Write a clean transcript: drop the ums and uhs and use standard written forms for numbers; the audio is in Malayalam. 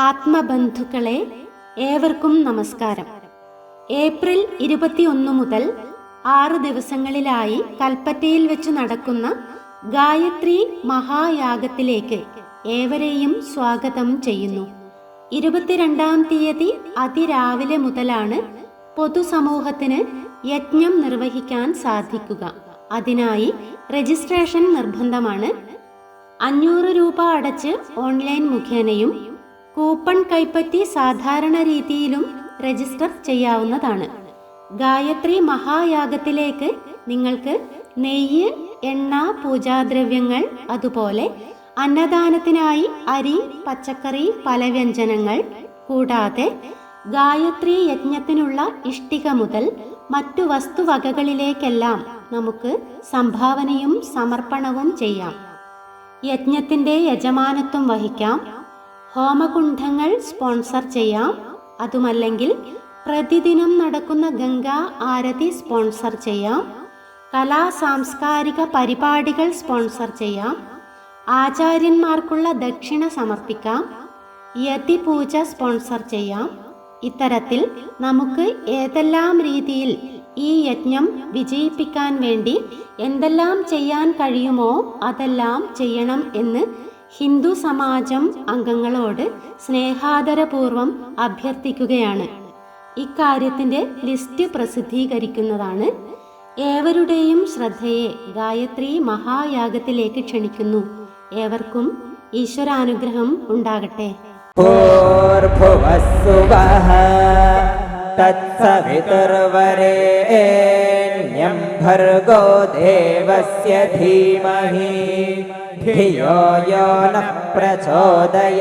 ആത്മബന്ധുക്കളെ, ഏവർക്കും നമസ്കാരം. ഏപ്രിൽ 21 മുതൽ 6 ദിവസങ്ങളിലായി കൽപ്പറ്റയിൽ വെച്ച് നടക്കുന്ന ഗായത്രി മഹായാഗത്തിലേക്ക് ഏവരെയും സ്വാഗതം ചെയ്യുന്നു. 22-ാം തീയതി അതിരാവിലെ മുതലാണ് പൊതുസമൂഹത്തിന് യജ്ഞം നിർവഹിക്കാൻ സാധിക്കുക. അതിനായി രജിസ്ട്രേഷൻ നിർബന്ധമാണ്. 500 രൂപ അടച്ച് ഓൺലൈൻ മുഖേനയും കൂപ്പൺ കൈപ്പറ്റി സാധാരണ രീതിയിലും രജിസ്റ്റർ ചെയ്യാവുന്നതാണ്. ഗായത്രി മഹായാഗത്തിലേക്ക് നിങ്ങൾക്ക് നെയ്യ്, എണ്ണ, പൂജാദ്രവ്യങ്ങൾ, അതുപോലെ അന്നദാനത്തിനായി അരി, പച്ചക്കറി, പലവ്യഞ്ജനങ്ങൾ, കൂടാതെ ഗായത്രി യജ്ഞത്തിനുള്ള ഇഷ്ടിക മുതൽ മറ്റു വസ്തുവകകളിലേക്കെല്ലാം നമുക്ക് സംഭാവനയും സമർപ്പണവും ചെയ്യാം. യജ്ഞത്തിൻ്റെ യജമാനത്വം വഹിക്കാം. ഹോമകുണ്ഡങ്ങൾ സ്പോൺസർ ചെയ്യാം. അതുമല്ലെങ്കിൽ പ്രതിദിനം നടക്കുന്ന ഗംഗാ ആരതി സ്പോൺസർ ചെയ്യാം. കലാ സാംസ്കാരിക പരിപാടികൾ സ്പോൺസർ ചെയ്യാം. ആചാര്യന്മാർക്കുള്ള ദക്ഷിണ സമർപ്പിക്കാം. യതിപൂജ സ്പോൺസർ ചെയ്യാം. ഇത്തരത്തിൽ നമുക്ക് ഏതെല്ലാം രീതിയിൽ ഈ യജ്ഞം വിജയിപ്പിക്കാൻ വേണ്ടി എന്തെല്ലാം ചെയ്യാൻ കഴിയുമോ അതെല്ലാം ചെയ്യണം എന്ന് ഹിന്ദു സമാജം അംഗങ്ങളോട് സ്നേഹാദരപൂർവം അഭ്യർത്ഥിക്കുകയാണ്. ഇക്കാര്യത്തിൻ്റെ ലിസ്റ്റ് പ്രസിദ്ധീകരിക്കുന്നതാണ്. ഏവരുടെയും ശ്രദ്ധയെ ഗായത്രി മഹായാഗത്തിലേക്ക് ക്ഷണിക്കുന്നു. ഏവർക്കും ഈശ്വരാനുഗ്രഹം ഉണ്ടാകട്ടെ. തത്സവിതുർവരേണ്യം ഭർഗോ ദേവസ്യ ധീമഹി ധിയോ യോ നഃ പ്രചോദയാത്.